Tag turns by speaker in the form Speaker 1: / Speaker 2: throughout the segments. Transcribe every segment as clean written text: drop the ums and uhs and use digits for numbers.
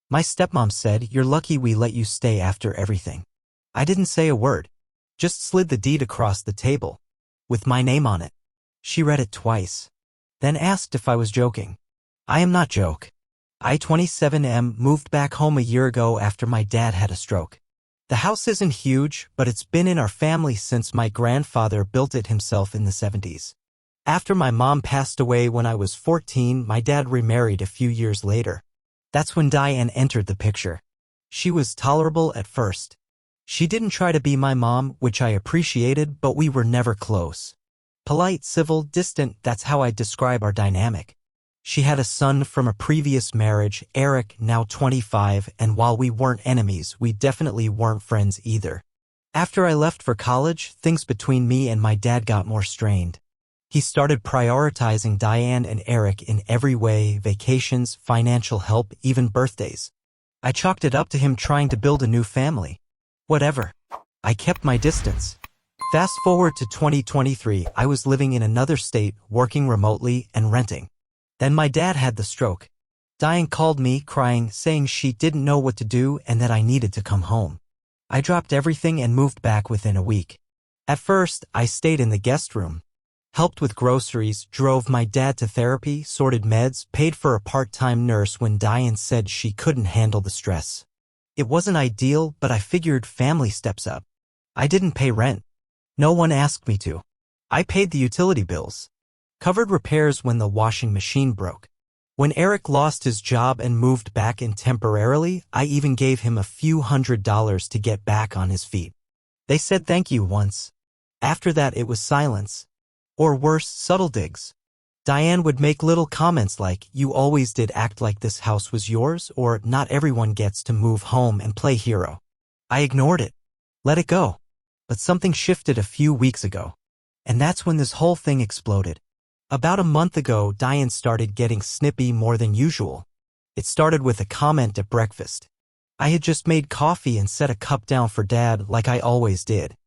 Speaker 1: My stepmom said, "You're lucky we let you stay after everything." I didn't say a word. Just slid the deed across the table, with my name on it. She read it twice, then asked if I was joking. I am not joke. I, 27M, moved back home a year ago after my dad had a stroke. The house isn't huge, but it's been in our family since my grandfather built it himself in the 70s. After my mom passed away when I was 14, my dad remarried a few years later. That's when Diane entered the picture. She was tolerable at first. She didn't try to be my mom, which I appreciated, but we were never close. Polite, civil, distant, that's how I describe our dynamic. She had a son from a previous marriage, Eric, now 25, and while we weren't enemies, we definitely weren't friends either. After I left for college, things between me and my dad got more strained. He started prioritizing Diane and Eric in every way: vacations, financial help, even birthdays. I chalked it up to him trying to build a new family. Whatever. I kept my distance. Fast forward to 2023, I was living in another state, working remotely and renting. Then my dad had the stroke. Diane called me, crying, saying she didn't know what to do and that I needed to come home. I dropped everything and moved back within a week. At first, I stayed in the guest room, helped with groceries, drove my dad to therapy, sorted meds, paid for a part-time nurse when Diane said she couldn't handle the stress. It wasn't ideal, but I figured family steps up. I didn't pay rent. No one asked me to. I paid the utility bills. Covered repairs when the washing machine broke. When Eric lost his job and moved back in temporarily, I even gave him a few $100s to get back on his feet. They said thank you once. After that it was silence. Or worse, subtle digs. Diane would make little comments like, "You always did act like this house was yours," or "Not everyone gets to move home and play hero." I ignored it. Let it go. But something shifted a few weeks ago. And that's when this whole thing exploded. About a month ago, Diane started getting snippy more than usual. It started with a comment at breakfast. I had just made coffee and set a cup down for Dad like I always did.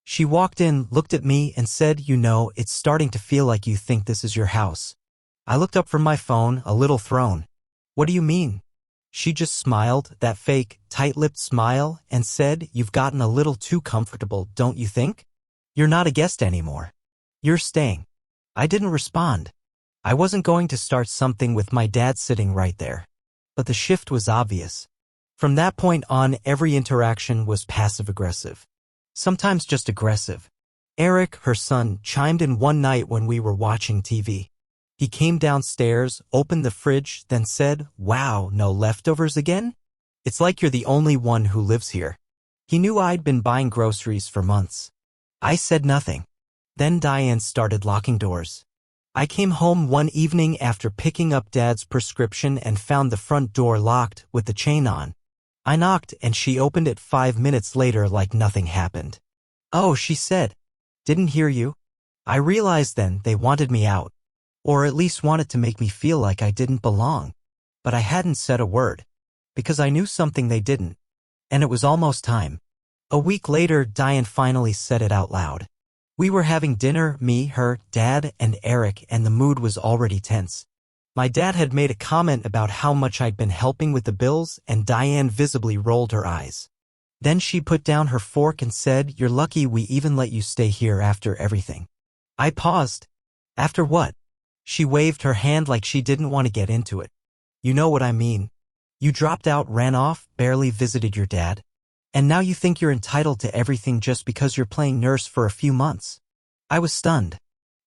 Speaker 1: She walked in, looked at me, and said, "You know, it's starting to feel like you think this is your house." I looked up from my phone, a little thrown. "What do you mean?" She just smiled, that fake, tight-lipped smile, and said, "You've gotten a little too comfortable, don't you think? You're not a guest anymore. You're staying." I didn't respond. I wasn't going to start something with my dad sitting right there. But the shift was obvious. From that point on, every interaction was passive-aggressive. Sometimes just aggressive. Eric, her son, chimed in one night when we were watching TV. He came downstairs, opened the fridge, then said, "Wow, no leftovers again? It's like you're the only one who lives here." He knew I'd been buying groceries for months. I said nothing. Then Diane started locking doors. I came home one evening after picking up Dad's prescription and found the front door locked with the chain on. I knocked and she opened it 5 minutes later like nothing happened. "Oh," she said. "Didn't hear you." I realized then they wanted me out, or at least wanted to make me feel like I didn't belong. But I hadn't said a word, because I knew something they didn't, and it was almost time. A week later, Diane finally said it out loud. We were having dinner, me, her, Dad, and Eric, and the mood was already tense. My dad had made a comment about how much I'd been helping with the bills, and Diane visibly rolled her eyes. Then she put down her fork and said, "You're lucky we even let you stay here after everything." I paused. "After what?" She waved her hand like she didn't want to get into it. "You know what I mean. You dropped out, ran off, barely visited your dad. And now you think you're entitled to everything just because you're playing nurse for a few months." I was stunned.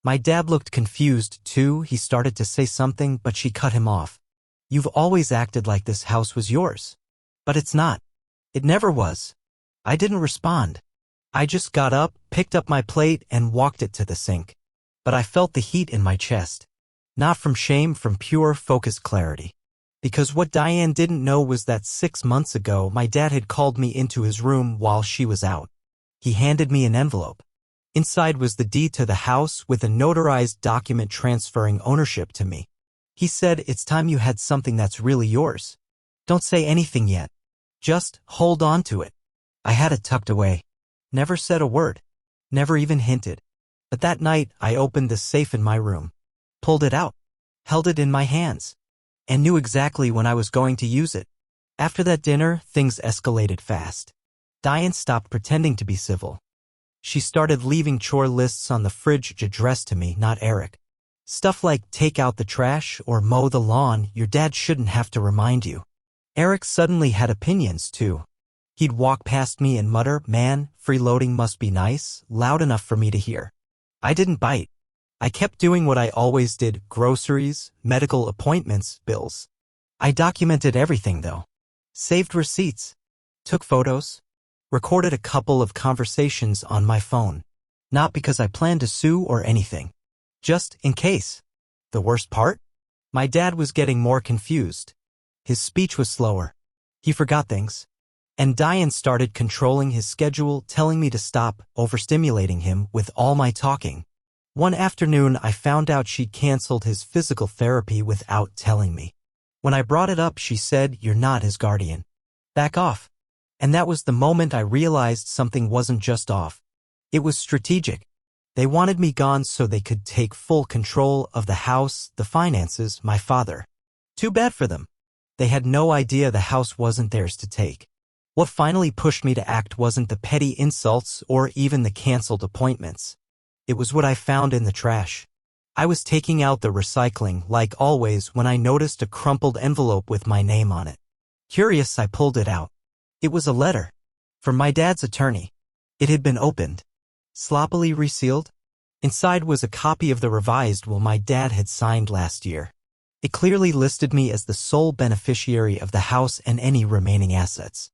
Speaker 1: My dad looked confused, too. He started to say something, but she cut him off. "You've always acted like this house was yours. But it's not. It never was." I didn't respond. I just got up, picked up my plate, and walked it to the sink. But I felt the heat in my chest. Not from shame, from pure, focused clarity. Because what Diane didn't know was that 6 months ago, my dad had called me into his room while she was out. He handed me an envelope. Inside was the deed to the house with a notarized document transferring ownership to me. He said, "It's time you had something that's really yours. Don't say anything yet. Just hold on to it." I had it tucked away. Never said a word. Never even hinted. But that night, I opened the safe in my room, pulled it out, held it in my hands, and knew exactly when I was going to use it. After that dinner, things escalated fast. Diane stopped pretending to be civil. She started leaving chore lists on the fridge addressed to me, not Eric. Stuff like take out the trash or mow the lawn, your dad shouldn't have to remind you. Eric suddenly had opinions too. He'd walk past me and mutter, "Man, freeloading must be nice," loud enough for me to hear. I didn't bite. I kept doing what I always did: groceries, medical appointments, bills. I documented everything though. Saved receipts. Took photos. Recorded a couple of conversations on my phone. Not because I planned to sue or anything. Just in case. The worst part? My dad was getting more confused. His speech was slower. He forgot things. And Diane started controlling his schedule, telling me to stop overstimulating him with all my talking. One afternoon, I found out she'd canceled his physical therapy without telling me. When I brought it up, she said, "You're not his guardian. Back off." And that was the moment I realized something wasn't just off. It was strategic. They wanted me gone so they could take full control of the house, the finances, my father. Too bad for them. They had no idea the house wasn't theirs to take. What finally pushed me to act wasn't the petty insults or even the canceled appointments. It was what I found in the trash. I was taking out the recycling, like always, when I noticed a crumpled envelope with my name on it. Curious, I pulled it out. It was a letter. From my dad's attorney. It had been opened. Sloppily resealed. Inside was a copy of the revised will my dad had signed last year. It clearly listed me as the sole beneficiary of the house and any remaining assets.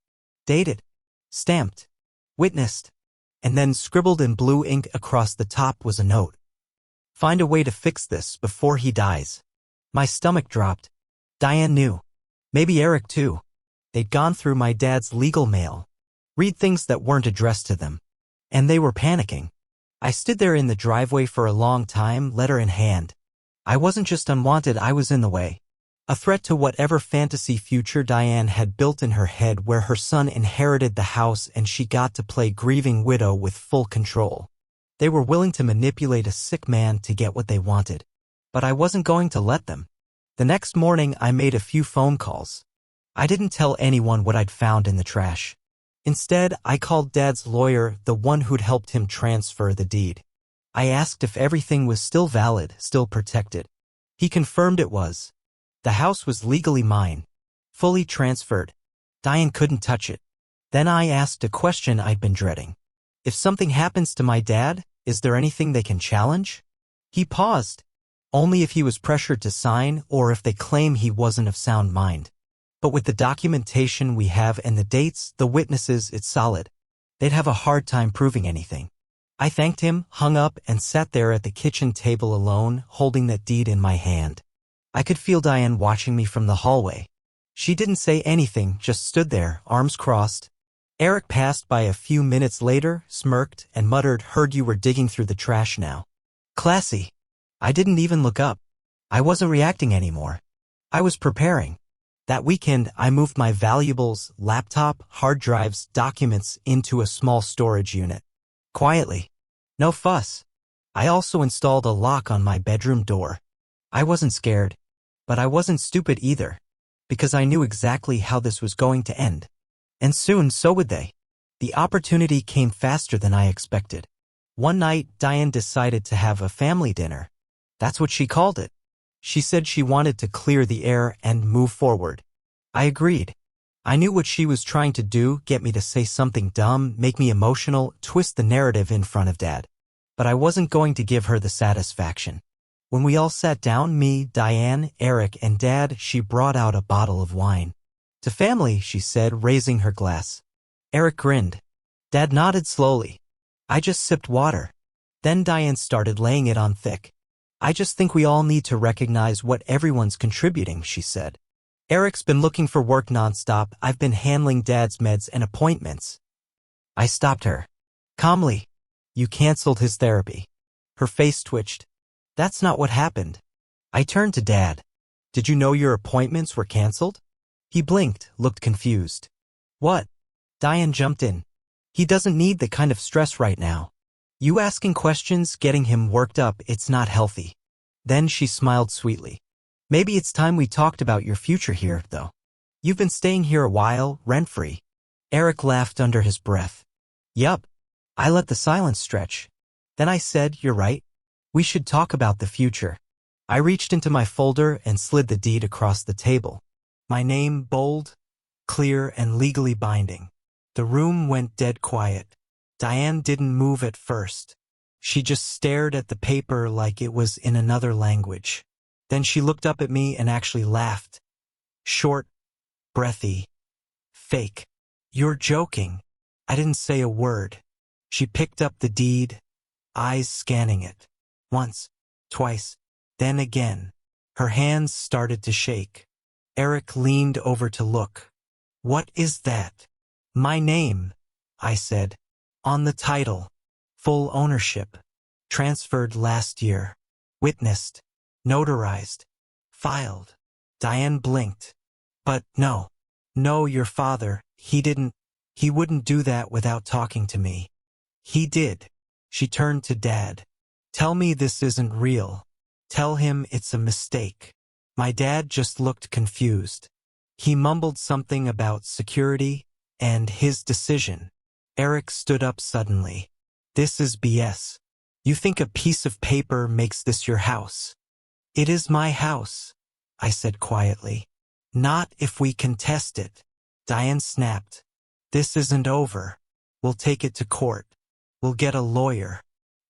Speaker 1: Dated. Stamped. Witnessed. And then scribbled in blue ink across the top was a note. "Find a way to fix this before he dies." My stomach dropped. Diane knew. Maybe Eric too. They'd gone through my dad's legal mail. Read things that weren't addressed to them. And they were panicking. I stood there in the driveway for a long time, letter in hand. I wasn't just unwanted, I was in the way. A threat to whatever fantasy future Diane had built in her head, where her son inherited the house and she got to play grieving widow with full control. They were willing to manipulate a sick man to get what they wanted. But I wasn't going to let them. The next morning, I made a few phone calls. I didn't tell anyone what I'd found in the trash. Instead, I called Dad's lawyer, the one who'd helped him transfer the deed. I asked if everything was still valid, still protected. He confirmed it was. The house was legally mine. Fully transferred. Diane couldn't touch it. Then I asked a question I'd been dreading. If something happens to my dad, is there anything they can challenge? He paused. Only if he was pressured to sign or if they claim he wasn't of sound mind. But with the documentation we have and the dates, the witnesses, it's solid. They'd have a hard time proving anything. I thanked him, hung up, and sat there at the kitchen table alone, holding that deed in my hand. I could feel Diane watching me from the hallway. She didn't say anything, just stood there, arms crossed. Eric passed by a few minutes later, smirked, and muttered, "Heard you were digging through the trash now." Classy. I didn't even look up. I wasn't reacting anymore. I was preparing. That weekend, I moved my valuables, laptop, hard drives, documents into a small storage unit. Quietly. No fuss. I also installed a lock on my bedroom door. I wasn't scared. But I wasn't stupid either. Because I knew exactly how this was going to end. And soon, so would they. The opportunity came faster than I expected. One night, Diane decided to have a family dinner. That's what she called it. She said she wanted to clear the air and move forward. I agreed. I knew what she was trying to do, get me to say something dumb, make me emotional, twist the narrative in front of Dad. But I wasn't going to give her the satisfaction. When we all sat down, me, Diane, Eric, and Dad, she brought out a bottle of wine. "To family," she said, raising her glass. Eric grinned. Dad nodded slowly. I just sipped water. Then Diane started laying it on thick. "I just think we all need to recognize what everyone's contributing," she said. "Eric's been looking for work nonstop. I've been handling Dad's meds and appointments." I stopped her. Calmly. "You canceled his therapy." Her face twitched. "That's not what happened." I turned to Dad. "Did you know your appointments were canceled?" He blinked, looked confused. "What?" Diane jumped in. "He doesn't need the kind of stress right now. You asking questions, getting him worked up, it's not healthy." Then she smiled sweetly. "Maybe it's time we talked about your future here, though. You've been staying here a while, rent-free. Eric laughed under his breath. Yup. I let the silence stretch. Then I said, you're right. We should talk about the future. I reached into my folder and slid the deed across the table. My name bold, clear, and legally binding. The room went dead quiet. Diane didn't move at first. She just stared at the paper like it was in another language. Then she looked up at me and actually laughed. Short, breathy, fake. You're joking. I didn't say a word. She picked up the deed, eyes scanning it. Once, twice, then again. Her hands started to shake. Eric leaned over to look. What is that? My name, I said. On the title. Full ownership. Transferred last year. Witnessed. Notarized. Filed. Diane blinked. But no. No, your father, he wouldn't do that without talking to me. He did. She turned to Dad. Tell me this isn't real. Tell him it's a mistake. My dad just looked confused. He mumbled something about security and his decision. Eric stood up suddenly. This is BS. You think a piece of paper makes this your house? It is my house, I said quietly. Not if we contest it. Diane snapped. This isn't over. We'll take it to court. We'll get a lawyer.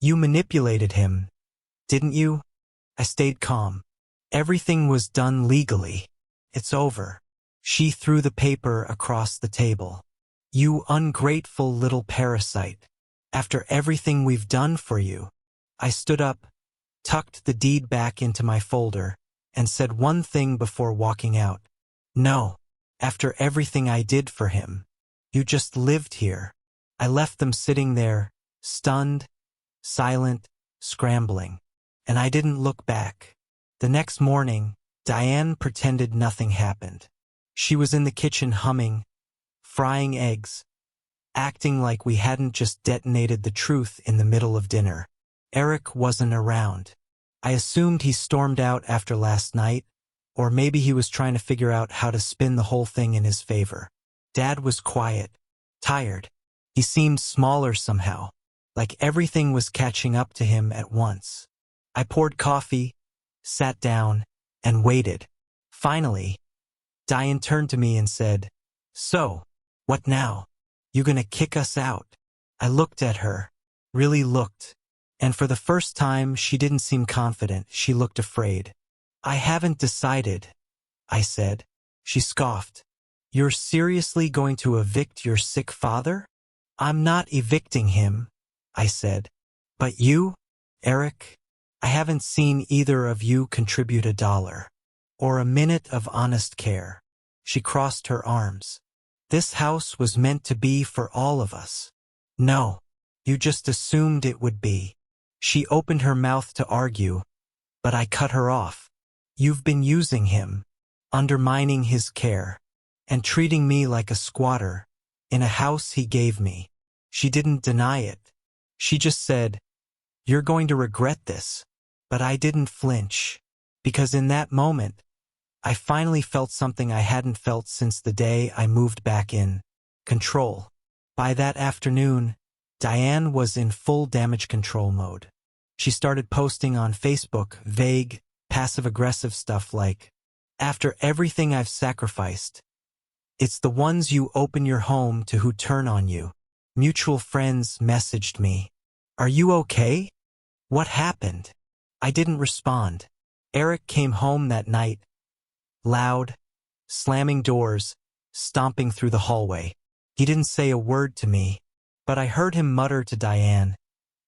Speaker 1: You manipulated him, didn't you? I stayed calm. Everything was done legally. It's over. She threw the paper across the table. You ungrateful little parasite. After everything we've done for you. I stood up, tucked the deed back into my folder, and said one thing before walking out. No. After everything I did for him. You just lived here. I left them sitting there, stunned, silent, scrambling. And I didn't look back. The next morning, Diane pretended nothing happened. She was in the kitchen humming, frying eggs, acting like we hadn't just detonated the truth in the middle of dinner. Eric wasn't around. I assumed he stormed out after last night, or maybe he was trying to figure out how to spin the whole thing in his favor. Dad was quiet, tired. He seemed smaller somehow, like everything was catching up to him at once. I poured coffee, sat down, and waited. Finally, Diane turned to me and said, So, what now? You gonna kick us out? I looked at her, really looked, and for the first time she didn't seem confident, she looked afraid. I haven't decided, I said. She scoffed. You're seriously going to evict your sick father? I'm not evicting him, I said. But you, Eric? I haven't seen either of you contribute $1 or a minute of honest care. She crossed her arms. This house was meant to be for all of us. No, you just assumed it would be. She opened her mouth to argue, but I cut her off. You've been using him, undermining his care, and treating me like a squatter in a house he gave me. She didn't deny it. She just said, You're going to regret this. But I didn't flinch, because in that moment, I finally felt something I hadn't felt since the day I moved back in. Control. By that afternoon, Diane was in full damage control mode. She started posting on Facebook vague, passive-aggressive stuff like, After everything I've sacrificed, it's the ones you open your home to who turn on you. Mutual friends messaged me. Are you okay? What happened? I didn't respond. Eric came home that night, loud, slamming doors, stomping through the hallway. He didn't say a word to me, but I heard him mutter to Diane,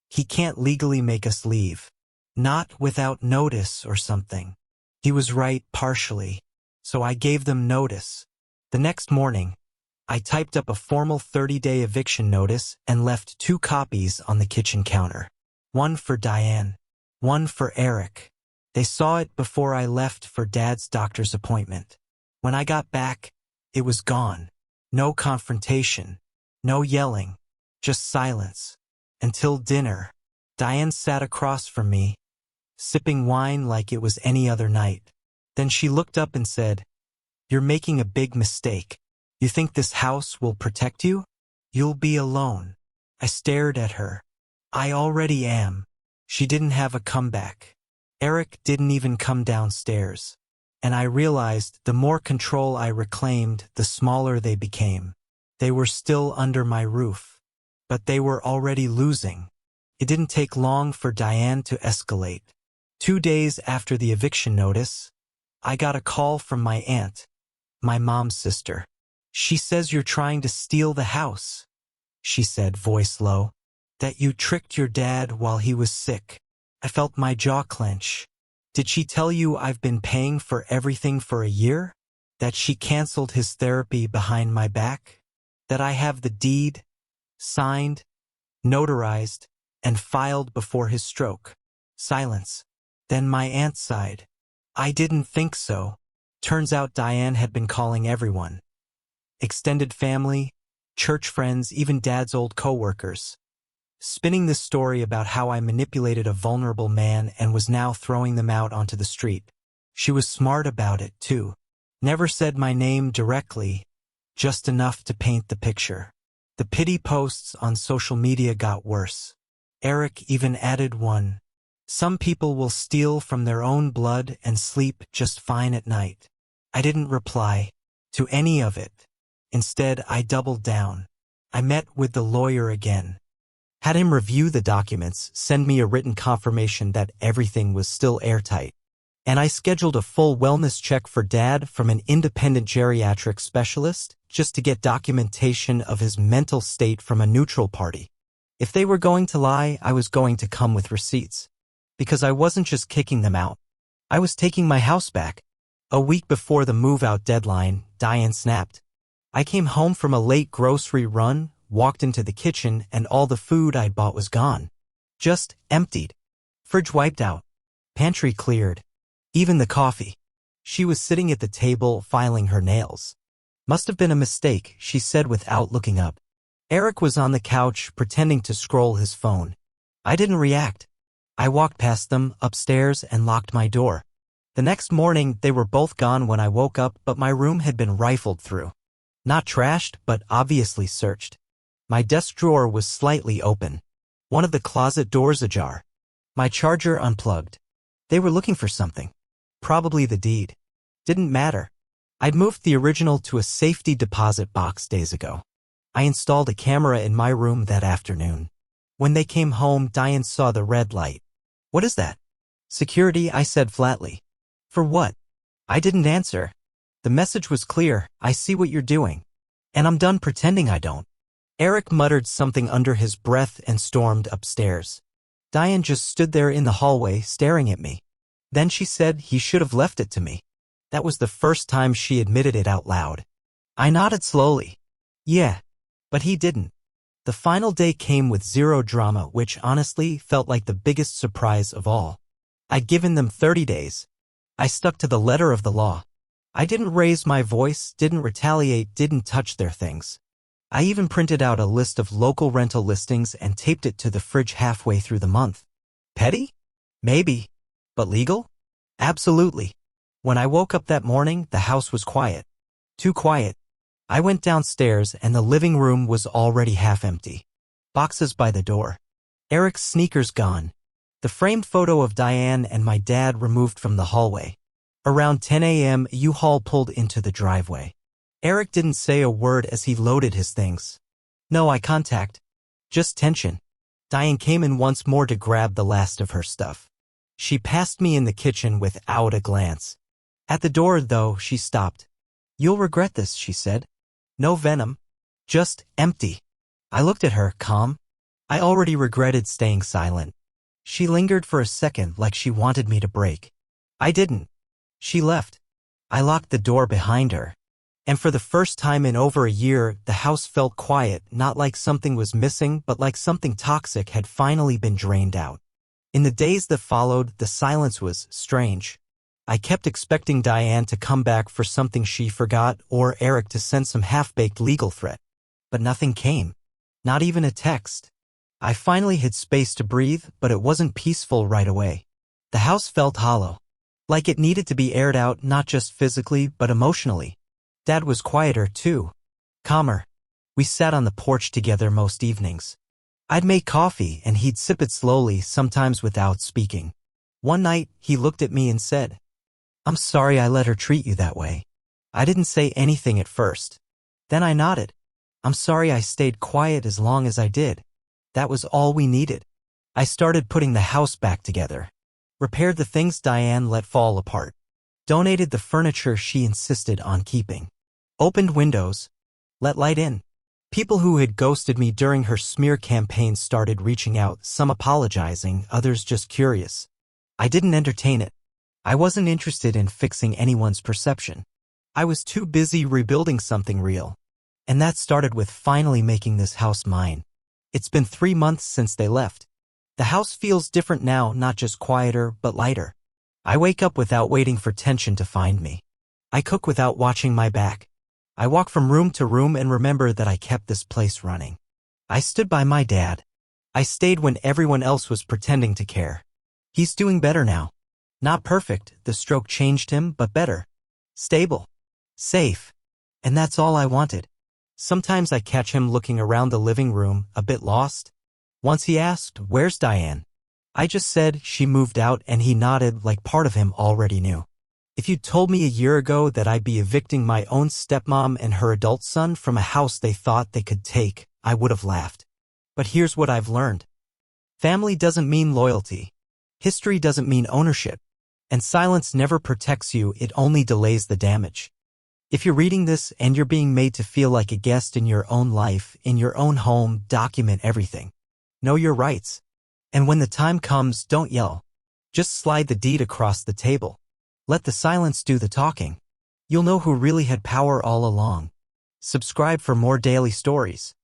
Speaker 1: He can't legally make us leave. Not without notice or something. He was right partially, so I gave them notice. The next morning, I typed up a formal 30-day eviction notice and left 2 copies on the kitchen counter. One for Diane, one for Eric. They saw it before I left for Dad's doctor's appointment. When I got back, it was gone. No confrontation, no yelling, just silence. Until dinner, Diane sat across from me, sipping wine like it was any other night. Then she looked up and said, You're making a big mistake. You think this house will protect you? You'll be alone. I stared at her. I already am. She didn't have a comeback. Eric didn't even come downstairs. And I realized the more control I reclaimed, the smaller they became. They were still under my roof. But they were already losing. It didn't take long for Diane to escalate. 2 days after the eviction notice, I got a call from my aunt, my mom's sister. She says you're trying to steal the house, she said, voice low. That you tricked your dad while he was sick. I felt my jaw clench. Did she tell you I've been paying for everything for a year? That she canceled his therapy behind my back? That I have the deed, signed, notarized, and filed before his stroke? Silence. Then my aunt sighed. I didn't think so. Turns out Diane had been calling everyone. Extended family, church friends, even Dad's old co-workers. Spinning this story about how I manipulated a vulnerable man and was now throwing them out onto the street. She was smart about it, too. Never said my name directly, just enough to paint the picture. The pity posts on social media got worse. Eric even added one. Some people will steal from their own blood and sleep just fine at night. I didn't reply to any of it. Instead, I doubled down. I met with the lawyer again. Had him review the documents, send me a written confirmation that everything was still airtight. And I scheduled a full wellness check for Dad from an independent geriatric specialist just to get documentation of his mental state from a neutral party. If they were going to lie, I was going to come with receipts. Because I wasn't just kicking them out. I was taking my house back. A week before the move-out deadline, Diane snapped. I came home from a late grocery run, walked into the kitchen, and all the food I'd bought was gone. Just emptied. Fridge wiped out. Pantry cleared. Even the coffee. She was sitting at the table, filing her nails. Must have been a mistake, she said without looking up. Eric was on the couch, pretending to scroll his phone. I didn't react. I walked past them, upstairs, and locked my door. The next morning, they were both gone when I woke up, but my room had been rifled through. Not trashed, but obviously searched. My desk drawer was slightly open. One of the closet doors ajar. My charger unplugged. They were looking for something. Probably the deed. Didn't matter. I'd moved the original to a safety deposit box days ago. I installed a camera in my room that afternoon. When they came home, Diane saw the red light. What is that? Security, I said flatly. For what? I didn't answer. The message was clear. I see what you're doing. And I'm done pretending I don't. Eric muttered something under his breath and stormed upstairs. Diane just stood there in the hallway, staring at me. Then she said he should have left it to me. That was the first time she admitted it out loud. I nodded slowly. Yeah, but he didn't. The final day came with zero drama, which honestly felt like the biggest surprise of all. I'd given them 30 days. I stuck to the letter of the law. I didn't raise my voice, didn't retaliate, didn't touch their things. I even printed out a list of local rental listings and taped it to the fridge halfway through the month. Petty? Maybe. But legal? Absolutely. When I woke up that morning, the house was quiet. Too quiet. I went downstairs and the living room was already half empty. Boxes by the door. Eric's sneakers gone. The framed photo of Diane and my dad removed from the hallway. Around 10 a.m., U-Haul pulled into the driveway. Eric didn't say a word as he loaded his things. No eye contact. Just tension. Diane came in once more to grab the last of her stuff. She passed me in the kitchen without a glance. At the door, though, she stopped. You'll regret this, she said. No venom. Just empty. I looked at her, calm. I already regretted staying silent. She lingered for a second like she wanted me to break. I didn't. She left. I locked the door behind her. And for the first time in over a year, the house felt quiet, not like something was missing, but like something toxic had finally been drained out. In the days that followed, the silence was strange. I kept expecting Diane to come back for something she forgot or Eric to send some half-baked legal threat. But nothing came. Not even a text. I finally had space to breathe, but it wasn't peaceful right away. The house felt hollow. Like it needed to be aired out not just physically but emotionally. Dad was quieter too. Calmer. We sat on the porch together most evenings. I'd make coffee and he'd sip it slowly, sometimes without speaking. One night, he looked at me and said, "I'm sorry I let her treat you that way." I didn't say anything at first. Then I nodded. "I'm sorry I stayed quiet as long as I did. That was all we needed." I started putting the house back together. Repaired the things Diane let fall apart. Donated the furniture she insisted on keeping. Opened windows. Let light in. People who had ghosted me during her smear campaign started reaching out, some apologizing, others just curious. I didn't entertain it. I wasn't interested in fixing anyone's perception. I was too busy rebuilding something real. And that started with finally making this house mine. It's been 3 months since they left. The house feels different now, not just quieter, but lighter. I wake up without waiting for tension to find me. I cook without watching my back. I walk from room to room and remember that I kept this place running. I stood by my dad. I stayed when everyone else was pretending to care. He's doing better now. Not perfect, the stroke changed him, but better. Stable. Safe. And that's all I wanted. Sometimes I catch him looking around the living room, a bit lost. Once he asked, "Where's Diane?" I just said, "She moved out," and he nodded like part of him already knew. If you'd told me a year ago that I'd be evicting my own stepmom and her adult son from a house they thought they could take, I would have laughed. But here's what I've learned. Family doesn't mean loyalty. History doesn't mean ownership. And silence never protects you, it only delays the damage. If you're reading this and you're being made to feel like a guest in your own life, in your own home, document everything. Know your rights. And when the time comes, don't yell. Just slide the deed across the table. Let the silence do the talking. You'll know who really had power all along. Subscribe for more daily stories.